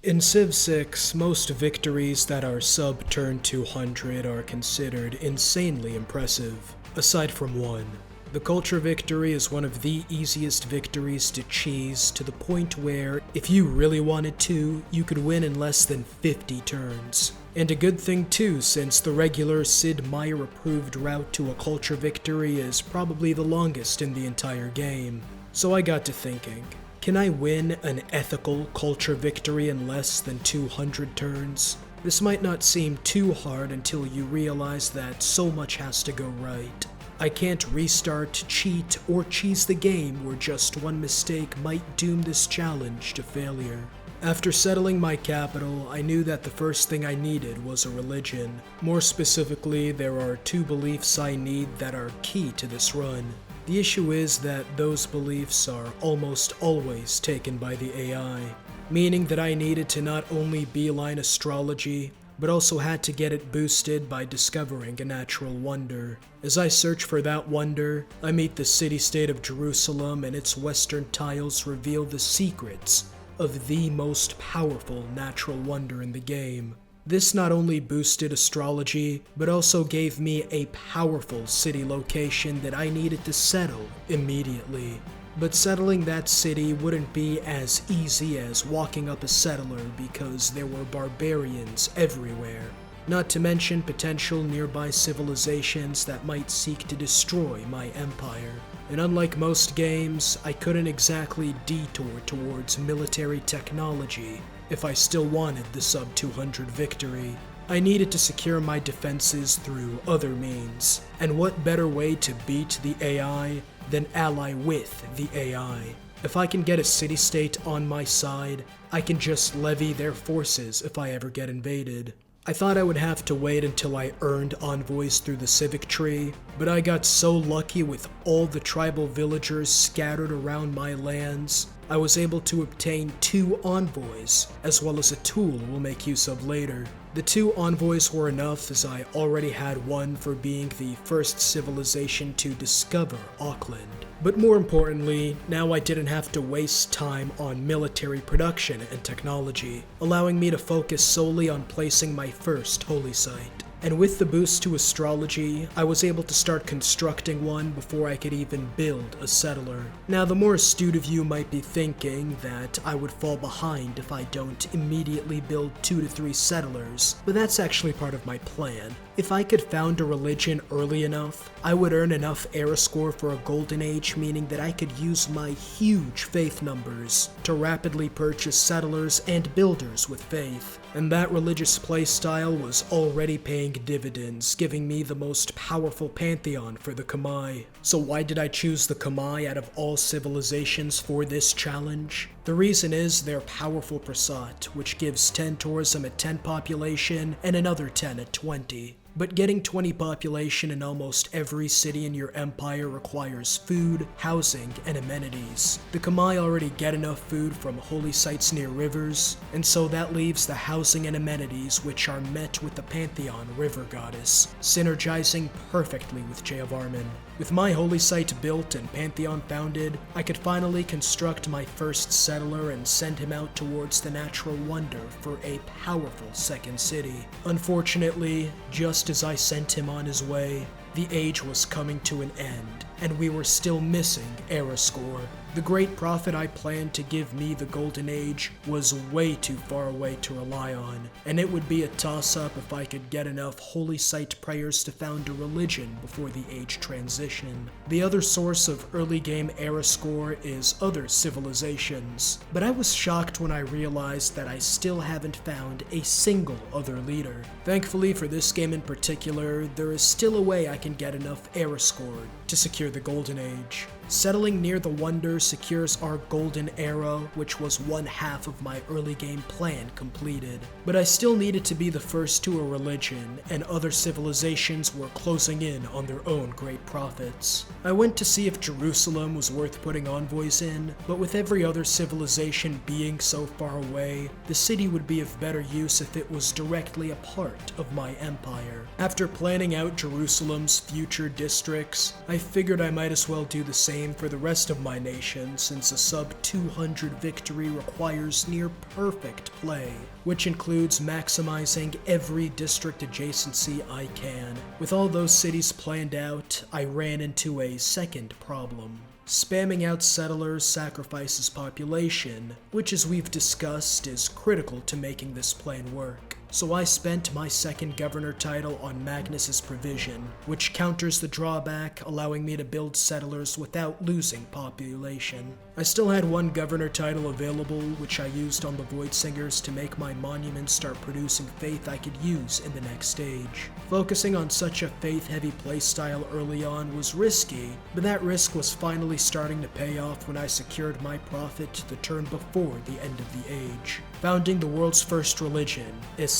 In Civ 6, most victories that are sub-turn 200 are considered insanely impressive, aside from one. The culture victory is one of the easiest victories to cheese, to the point where, if you really wanted to, you could win in less than 50 turns. And a good thing too, since the regular Sid Meier approved route to a culture victory is probably the longest in the entire game. So I got to thinking, can I win an ethical culture victory in less than 200 turns? This might not seem too hard until you realize that so much has to go right. I can't restart, cheat, or cheese the game where just one mistake might doom this challenge to failure. After settling my capital, I knew that the first thing I needed was a religion. More specifically, there are two beliefs I need that are key to this run. The issue is that those beliefs are almost always taken by the AI, meaning that I needed to not only beeline astrology, but also had to get it boosted by discovering a natural wonder. As I search for that wonder, I meet the city-state of Jerusalem, and its western tiles reveal the secrets of the most powerful natural wonder in the game. This not only boosted astrology, but also gave me a powerful city location that I needed to settle immediately. But settling that city wouldn't be as easy as walking up a settler because there were barbarians everywhere. Not to mention potential nearby civilizations that might seek to destroy my empire. And unlike most games, I couldn't exactly detour towards military technology if I still wanted the sub-200 victory. I needed to secure my defenses through other means. And what better way to beat the AI than ally with the AI? If I can get a city-state on my side, I can just levy their forces if I ever get invaded. I thought I would have to wait until I earned envoys through the civic tree, but I got so lucky with all the tribal villagers scattered around my lands, I was able to obtain 2 envoys, as well as a tool we'll make use of later. The 2 envoys were enough, as I already had one for being the first civilization to discover Auckland. But more importantly, now I didn't have to waste time on military production and technology, allowing me to focus solely on placing my first holy site. And with the boost to astrology, I was able to start constructing one before I could even build a settler. Now, the more astute of you might be thinking that I would fall behind if I don't immediately build 2 to 3 settlers, but that's actually part of my plan. If I could found a religion early enough, I would earn enough era score for a golden age, meaning that I could use my huge faith numbers to rapidly purchase settlers and builders with faith. And that religious playstyle was already paying dividends, giving me the most powerful pantheon for the Khmer. So why did I choose the Khmer out of all civilizations for this challenge? The reason is their powerful prasat, which gives 10 tourism at 10 population and another 10 at 20. But getting 20 population in almost every city in your empire requires food, housing, and amenities. The Khmer already get enough food from holy sites near rivers, and so that leaves the housing and amenities which are met with the Pantheon River Goddess, synergizing perfectly with Jayavarman. With my holy site built and Pantheon founded, I could finally construct my first settler and send him out towards the natural wonder for a powerful second city. Unfortunately, just as I sent him on his way, the age was coming to an end, and we were still missing era score. The great prophet I planned to give me the golden age was way too far away to rely on, and it would be a toss-up if I could get enough holy site prayers to found a religion before the age transition. The other source of early game era score is other civilizations, but I was shocked when I realized that I still haven't found a single other leader. Thankfully for this game in particular, there is still a way I can get enough era score to secure the golden age. Settling near the wonder secures our golden era, which was 1/2 of my early game plan completed. But I still needed to be the first to a religion, and other civilizations were closing in on their own great prophets. I went to see if Jerusalem was worth putting envoys in, but with every other civilization being so far away, the city would be of better use if it was directly a part of my empire. After planning out Jerusalem's future districts, I figured I might as well do the same same for the rest of my nation, since a sub 200 victory requires near perfect play, which includes maximizing every district adjacency I can. With all those cities planned out, I ran into a second problem. Spamming out settlers sacrifices population, which, as we've discussed, is critical to making this plan work. So I spent my second governor title on Magnus's Provision, which counters the drawback, allowing me to build settlers without losing population. I still had one governor title available, which I used on the Void Singers to make my monuments start producing faith I could use in the next stage. Focusing on such a faith-heavy playstyle early on was risky, but that risk was finally starting to pay off when I secured my profit the turn before the end of the age, founding the world's first religion, Islam.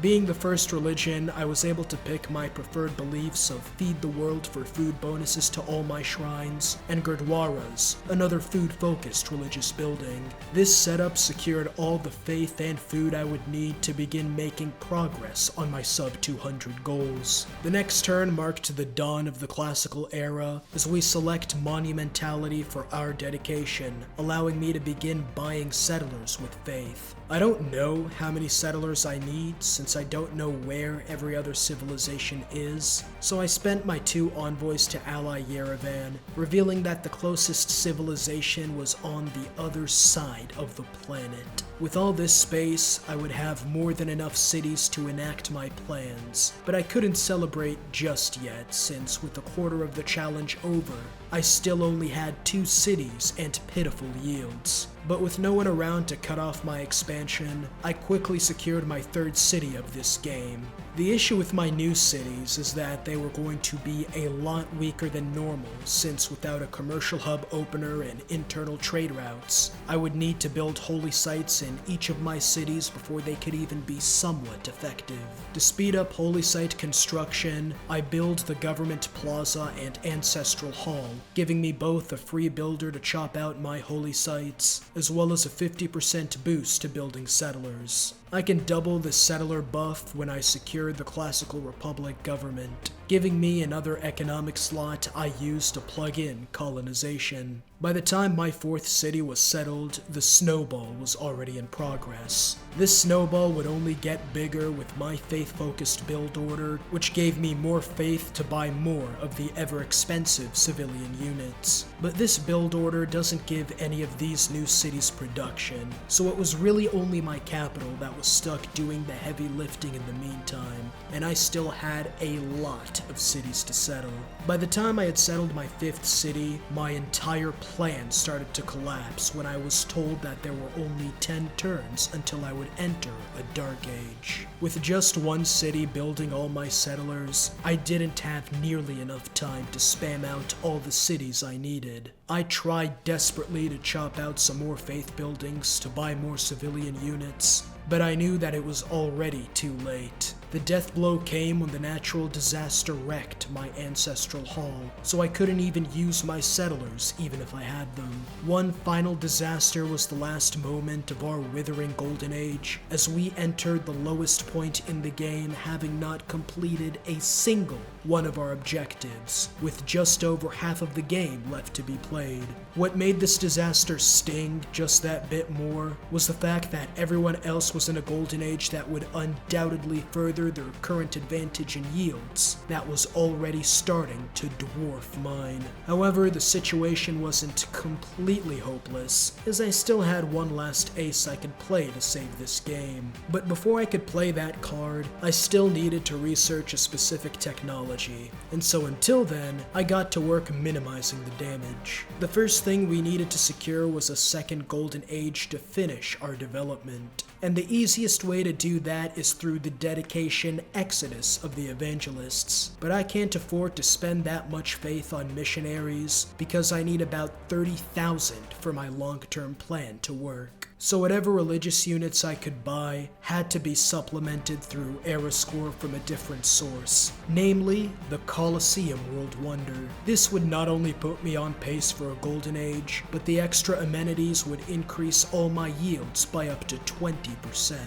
Being the first religion, I was able to pick my preferred beliefs of feed the world for food bonuses to all my shrines, and Gurdwaras, another food-focused religious building. This setup secured all the faith and food I would need to begin making progress on my sub-200 goals. The next turn marked the dawn of the classical era, as we select monumentality for our dedication, allowing me to begin buying settlers with faith. I don't know how many settlers I need, since I don't know where every other civilization is, so I spent my 2 envoys to ally Yerevan, revealing that the closest civilization was on the other side of the planet. With all this space, I would have more than enough cities to enact my plans, but I couldn't celebrate just yet, since with a quarter of the challenge over, I still only had 2 cities and pitiful yields. But with no one around to cut off my expansion, I quickly secured my 3rd city of this game. The issue with my new cities is that they were going to be a lot weaker than normal, since without a commercial hub opener and internal trade routes, I would need to build holy sites in each of my cities before they could even be somewhat effective. To speed up holy site construction, I build the government plaza and ancestral hall, giving me both a free builder to chop out my holy sites, as well as a 50% boost to building settlers. I can double the settler buff when I secure the Classical Republic government, giving me another economic slot I use to plug in colonization. By the time my 4th city was settled, the snowball was already in progress. This snowball would only get bigger with my faith-focused build order, which gave me more faith to buy more of the ever-expensive civilian units. But this build order doesn't give any of these new cities production, so it was really only my capital that was stuck doing the heavy lifting in the meantime, and I still had a lot of cities to settle. By the time I had settled my 5th city, my entire plan started to collapse when I was told that there were only 10 turns until I would enter a dark age. With just 1 city building all my settlers, I didn't have nearly enough time to spam out all the cities I needed. I tried desperately to chop out some more faith buildings to buy more civilian units, but I knew that it was already too late. The death blow came when the natural disaster wrecked my ancestral hall, so I couldn't even use my settlers even if I had them. One final disaster was the last moment of our withering golden age, as we entered the lowest point in the game, having not completed a single one of our objectives, with just over half of the game left to be played. What made this disaster sting just that bit more was the fact that everyone else was in a golden age that would undoubtedly further their current advantage in yields that was already starting to dwarf mine. However, the situation wasn't completely hopeless, as I still had one last ace I could play to save this game. But before I could play that card, I still needed to research a specific technology, and so until then, I got to work minimizing the damage. The first thing we needed to secure was a second golden age to finish our development, and the easiest way to do that is through the dedication exodus of the evangelists. But I can't afford to spend that much faith on missionaries because I need about 30,000 for my long-term plan to work. so whatever religious units I could buy had to be supplemented through era score from a different source, namely the Colosseum World Wonder. This would not only put me on pace for a golden age, but the extra amenities would increase all my yields by up to 20%.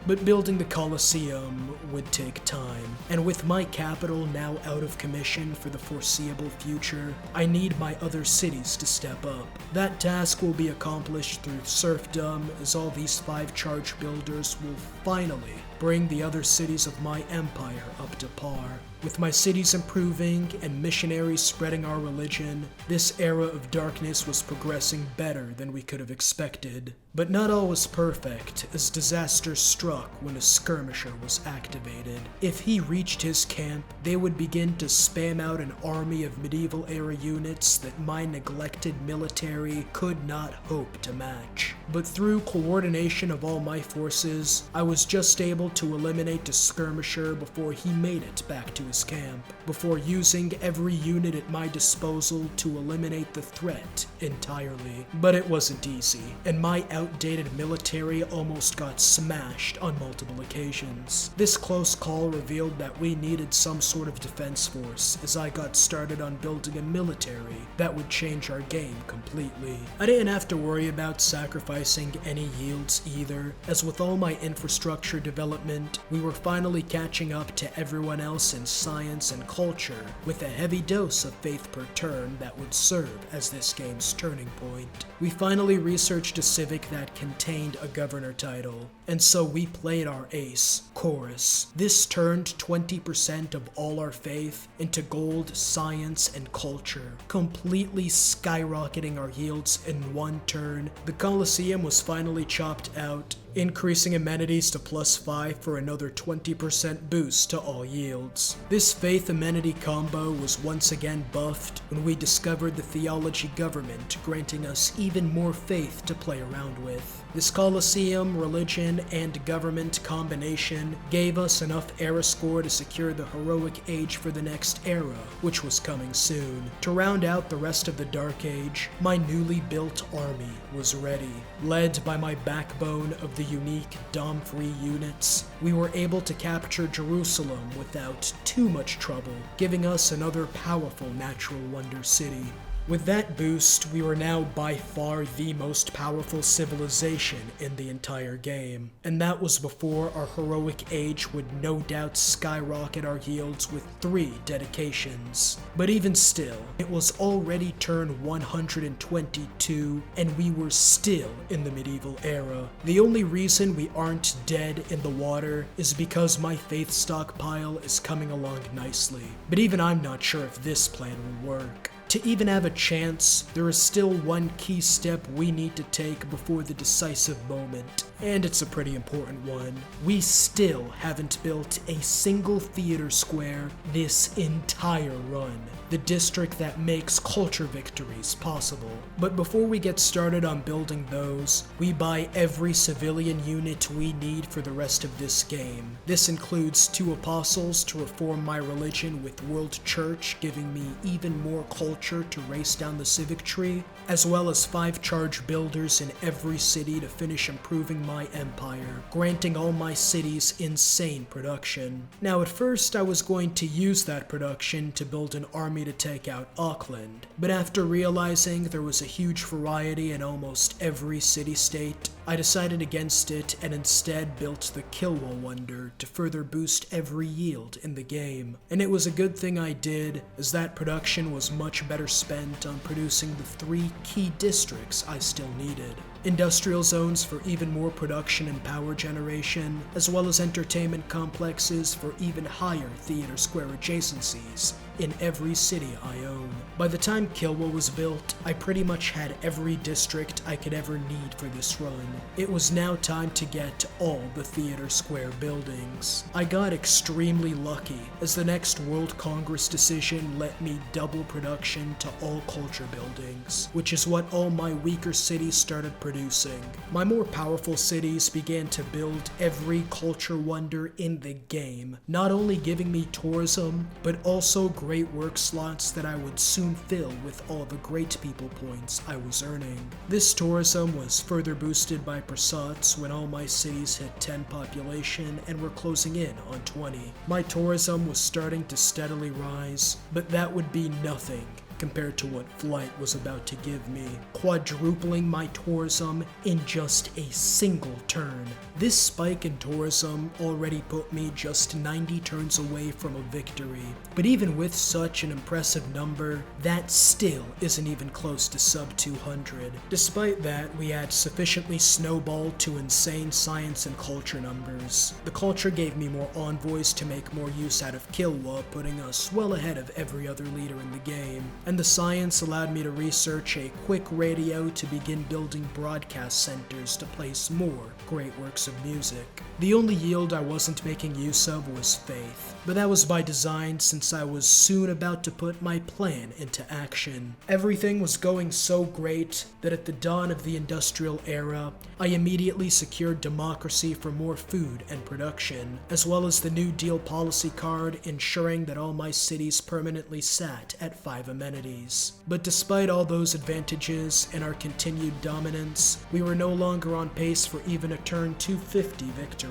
But building the Colosseum would take time, and with my capital now out of commission for the foreseeable future, I need my other cities to step up. That task will be accomplished through serfdom, as all these 5 charge builders will finally bring the other cities of my empire up to par. With my cities improving and missionaries spreading our religion, this era of darkness was progressing better than we could have expected. But not all was perfect, as disaster struck when a skirmisher was activated. If he reached his camp, they would begin to spam out an army of medieval era units that my neglected military could not hope to match. But through coordination of all my forces, I was just able to eliminate the skirmisher before he made it back to his camp, before using every unit at my disposal to eliminate the threat entirely. But it wasn't easy, and my outdated military almost got smashed on multiple occasions. This close call revealed that we needed some sort of defense force, as I got started on building a military that would change our game completely. I didn't have to worry about sacrificing any yields either, as with all my infrastructure development, we were finally catching up to everyone else in science and culture, with a heavy dose of faith per turn that would serve as this game's turning point. We finally researched a civic that contained a governor title, and so we played our ace, Chorus. This turned 20% of all our faith into gold, science, and culture, completely skyrocketing our yields in one turn. The Colosseum was finally chopped out, increasing amenities to +5 for another 20% boost to all yields. This faith amenity combo was once again buffed when we discovered the theology government, granting us even more faith to play around with. This Colosseum, religion, and government combination gave us enough era score to secure the heroic age for the next era, which was coming soon. To round out the rest of the Dark Age, my newly built army was ready. Led by my backbone of the unique Dom-free units, we were able to capture Jerusalem without too much trouble, giving us another powerful natural wonder city. With that boost, we were now by far the most powerful civilization in the entire game, and that was before our heroic age would no doubt skyrocket our yields with 3 dedications. But even still, it was already turn 122, and we were still in the medieval era. The only reason we aren't dead in the water is because my faith stockpile is coming along nicely, but even I'm not sure if this plan will work. To even have a chance, there is still one key step we need to take before the decisive moment, and it's a pretty important one. We still haven't built a single theater square this entire run, the district that makes culture victories possible. But before we get started on building those, we buy every civilian unit we need for the rest of this game. This includes 2 apostles to reform my religion, with World Church giving me even more culture to race down the civic tree, as well as 5 charge builders in every city to finish improving my empire, granting all my cities insane production. Now at first I was going to use that production to build an army to take out Auckland, but after realizing there was a huge variety in almost every city-state, I decided against it and instead built the Kilwa Wonder to further boost every yield in the game. And it was a good thing I did, as that production was much better spent on producing the 3 key districts I still needed. Industrial zones for even more production and power generation, as well as entertainment complexes for even higher theater square adjacencies in every city I own. By the time Kilwa was built, I pretty much had every district I could ever need for this run. It was now time to get all the theater square buildings. I got extremely lucky, as the next World Congress decision let me double production to all culture buildings, which is what all my weaker cities started producing producing. My more powerful cities began to build every culture wonder in the game, not only giving me tourism, but also great work slots that I would soon fill with all the great people points I was earning. This tourism was further boosted by Prasats when all my cities hit 10 population and were closing in on 20. My tourism was starting to steadily rise, but that would be nothing compared to what Flight was about to give me, quadrupling my tourism in just a single turn. This spike in tourism already put me just 90 turns away from a victory, but even with such an impressive number, that still isn't even close to sub 200. Despite that, we had sufficiently snowballed to insane science and culture numbers. The culture gave me more envoys to make more use out of Kilwa, putting us well ahead of every other leader in the game. And the science allowed me to research a quick radio to begin building broadcast centers to place more great works of music. The only yield I wasn't making use of was faith, but that was by design since I was soon about to put my plan into action. Everything was going so great that at the dawn of the industrial era, I immediately secured democracy for more food and production, as well as the New Deal policy card ensuring that all my cities permanently sat at 5 amenities. But despite all those advantages and our continued dominance, we were no longer on pace for even a turn 250 victory.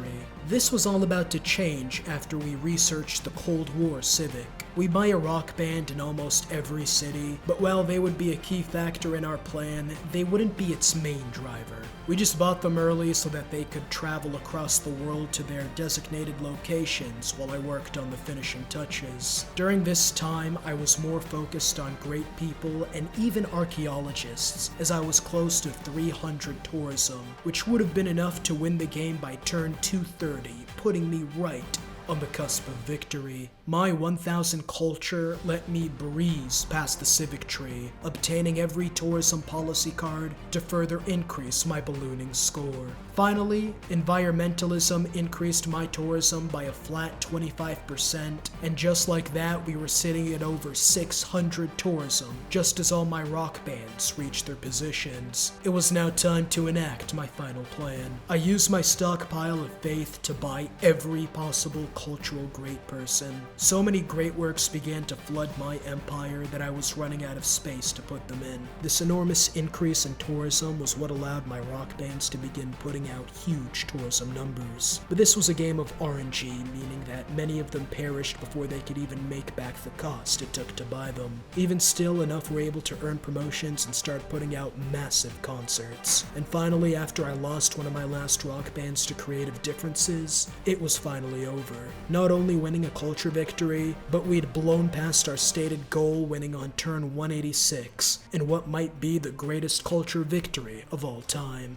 This was all about to change after we researched the Cold War Civic. We buy a rock band in almost every city, but while they would be a key factor in our plan, they wouldn't be its main driver. We just bought them early so that they could travel across the world to their designated locations while I worked on the finishing touches. During this time, I was more focused on great people and even archaeologists, as I was close to 300 tourism, which would have been enough to win the game by turn 230, putting me right on the cusp of victory. My 1000 culture let me breeze past the civic tree, obtaining every tourism policy card to further increase my ballooning score. Finally, environmentalism increased my tourism by a flat 25%, and just like that, we were sitting at over 600 tourism, just as all my rock bands reached their positions. It was now time to enact my final plan. I used my stockpile of faith to buy every possible cultural great person. So many great works began to flood my empire that I was running out of space to put them in. This enormous increase in tourism was what allowed my rock bands to begin putting out huge tourism numbers. But this was a game of RNG, meaning that many of them perished before they could even make back the cost it took to buy them. Even still, enough were able to earn promotions and start putting out massive concerts. And finally, after I lost one of my last rock bands to creative differences, it was finally over. Not only winning a culture victory, but we'd blown past our stated goal, winning on turn 186 in what might be the greatest culture victory of all time.